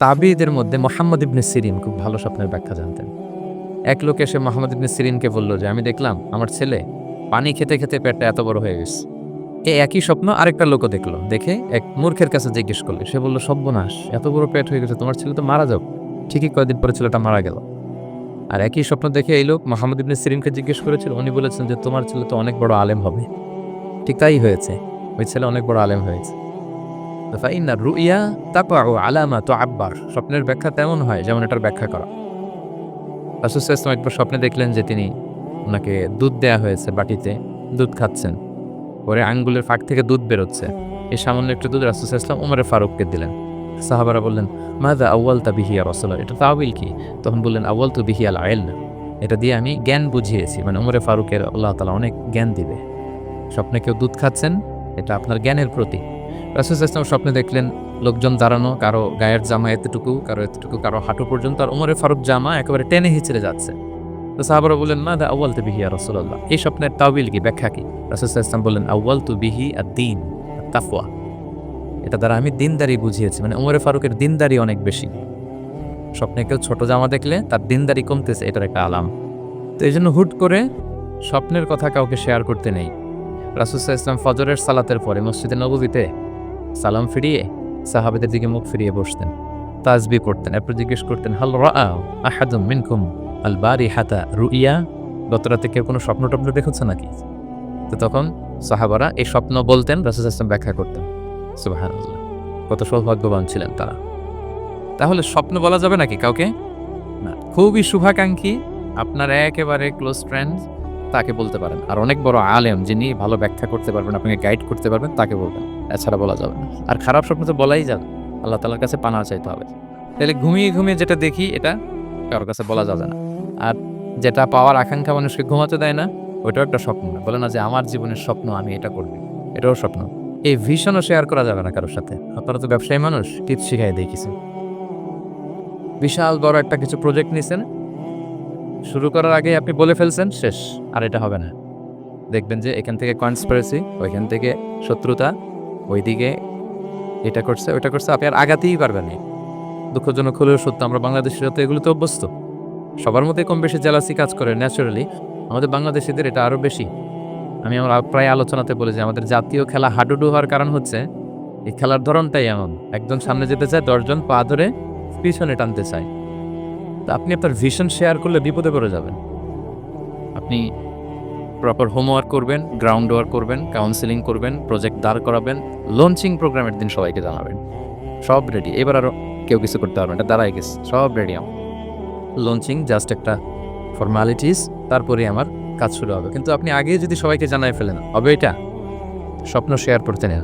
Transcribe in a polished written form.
তাবিঈদের মধ্যে মুহাম্মদ ইবনে সিরিন খুব ভালো স্বপ্নের ব্যাখ্যা জানতেন। এক লোক এসে মুহাম্মদ ইবনে সিরিনকে বলল যে, "আমি দেখলাম আমার ছেলে পানি খেতে, খেতে পেটটা এত বড় হয়ে গেছে।" এই একই স্বপ্ন আরেকটা লোকও দেখল। দেখে এক মূর্খের কাছে জিজ্ঞেস করল। সে বলল, "সর্বনাশ! এত বড় পেট হয়ে গেছে, তোমার ছেলে তো মারা যাবে।" ঠিকই কয়েকদিন পরে ছেলেটা মারা গেল। আর একই স্বপ্ন দেখে এই লোক মুহাম্মদ ইবনে সিরিনকে জিজ্ঞেস করেছিল। উনি বলেছেন যে, "তোমার ছেলে তো অনেক বড় আলেম হবে।" ঠিক তাই হয়েছে। ওই ছেলে অনেক বড় আলেম হয়েছে। ফাইন্নার রুইয়া তাকআউ আলা মা তুআব্বার। স্বপ্নের ব্যাখ্যা তেমন হয় যেমন এটার ব্যাখ্যা করা। রাসূল সাল্লাল্লাহু আলাইহি ওয়াসাল্লাম একবার স্বপ্নে দেখলেন যে তিনি উনাকে দুধ দেয়া হয়েছে বাটিতে, দুধ খাচ্ছেন। পরে আঙ্গুলের ফাঁক থেকে দুধ বেরোচ্ছে। এই সামান্য একটু দুধ রাসূল সাল্লাল্লাহু আলাইহি ওয়াসাল্লাম উমরে ফারুককে দিলেন। সাহাবারা বললেন, "মাযা আউয়ালতা বিহি ইয়া রাসূলুল্লাহ?" এটা তাওয়িল কি? তখন বললেন, "আউয়ালতু বিহি আল ইলম।" এটা দিয়ে আমি জ্ঞান বুঝিয়েছি। মানে উমরে ফারুকের আল্লাহ তাআলা অনেক জ্ঞান দিবে। স্বপ্নে কেউ দুধ খাচ্ছেন, এটা আপনার জ্ঞানের প্রতীক। রাসূল সাল্লাল্লাহু আলাইহি ওয়াসাল্লাম স্বপ্নে দেখলেন লোকজন দাঁড়ানো, কারো গায়ের জামা এতটুকু, কারো এতটুকু, কারো হাঁটু পর্যন্ত। আর উমরে ফারুক জামা একেবারে টেনে হিঁচড়ে যাচ্ছে। তো সাহাবারা বললেন, "মাযা আউয়ালতা বিহি ইয়া রাসূলুল্লাহ?" এই স্বপ্নের তাওয়িল কি, ব্যাখ্যা কি? রাসূল সাল্লাল্লাহু আলাইহি ওয়াসাল্লাম বললেন, "আউয়ালতু বিহি আদ-দীন, আত-তাকওয়া।" এটা দ্বারা আমি দীনদারি বুঝিয়েছি। মানে উমরে ফারুকের দীনদারি অনেক বেশি। স্বপ্নে কেউ ছোট জামা দেখলে তার দীনদারি কমতেছে, এটার একটা আলাম। তো এইজন্য হুট করে স্বপ্নের কথা কাউকে শেয়ার করতে নেই। রাসূল সাল্লাল্লাহু আলাইহি ওয়াসাল্লাম ফজরের সালাতের পরে মসজিদে নববীতে সালাম ফিরিয়ে সাহাবাদের দিকে মুখ ফিরিয়ে বসতেন, তাসবিহ পড়তেন। এরপর জিজ্ঞেস করতেন, "হাল রাআ আহাদুম মিনকুম আল বারিহাতা রুইয়া?" গত রাতে কেউ কোনো স্বপ্ন-টপ্ন দেখেছে নাকি? তো তখন সাহাবারা এই স্বপ্ন বলতেন, রাসূল সাল্লাল্লাহু আলাইহি ওয়াসাল্লাম ব্যাখ্যা করতেন। সুবহানাল্লাহ! কত সৌভাগ্যবান ছিলেন তারা। তাহলে স্বপ্ন বলা যাবে নাকি কাউকে? না। খুবই শুভাকাঙ্ক্ষী, আপনার একেবারে ক্লোজ ফ্রেন্ড, তাকে বলতে পারেন। আর অনেক বড় আলেম যিনি ভালো ব্যাখ্যা করতে পারবেন, আপনাকে গাইড করতে পারবেন, তাকে বলবেন। এছাড়া বলা যাবে না। আর খারাপ স্বপ্ন তো বলাই যাবে। আল্লাহ তাআলার কাছে পানাহ চাইতে হবে। তাহলে ঘুমিয়ে, ঘুমিয়ে যেটা দেখি এটা কারো কাছে বলা যাবে না। আর যেটা পাওয়ার আকাঙ্ক্ষা মানুষকে ঘুমাতে দেয় না, ওইটাও একটা স্বপ্ন। বলে না যে আমার জীবনের স্বপ্ন আমি এটা করব। এটাও স্বপ্ন। এই ভিশনও শেয়ার করা যাবে না কারো সাথে। আপনারা তো ব্যবসায়ী মানুষ, টিপস শিখাই দেই কিছু। বিশাল বড় একটা কিছু প্রজেক্ট নিছেন, শুরু করার আগেই আপনি বলে ফেলছেন, শেষ। আর এটা হবে না। দেখবেন যে এখান থেকে কনস্পিরেসি, ওইখান থেকে শত্রুতা, ওইদিকে এটা করছে, ওইটা করছে, আপনি আর আগাতেই পারবেন না। দুঃখজনক হলেও সত্য, আমরা বাংলাদেশিরা তো এগুলোতে অভ্যস্ত। সবার মধ্যে কম বেশি জেলাসি কাজ করে ন্যাচারালি। আমাদের বাংলাদেশিদের এটা আরো বেশি। আমি আমার প্রায় আলোচনাতে বলি যে আমাদের জাতীয় খেলা হাডুডু হওয়ার কারণ হচ্ছে এই খেলার ধরনটাই এমন। একজন সামনে যেতে চায়, ১০ জন পা ধরে পিছনে টানতে চায়। তো আপনি আপনার ভিশন শেয়ার করলে বিপদে পড়ে যাবেন। আপনি প্রপার হোমওয়ার্ক করবেন, গ্রাউন্ড ওয়ার্ক করবেন, কাউন্সেলিং করবেন, প্রজেক্ট দাঁড় করাবেন, লঞ্চিং প্রোগ্রামের দিন সবাইকে জানাবেন। সব রেডি। এবার আরো কেউ কিছু করতে পারবেন, এটা দাঁড়ায় গেছে, সব রেডি আমার। লঞ্চিং জাস্ট একটা ফর্মালিটিস, তারপরে আমার কাজ শুরু হবে। কিন্তু আপনি আগে যদি সবাইকে জানায় ফেলেন, হবে এটা? স্বপ্ন শেয়ার করতে নেন।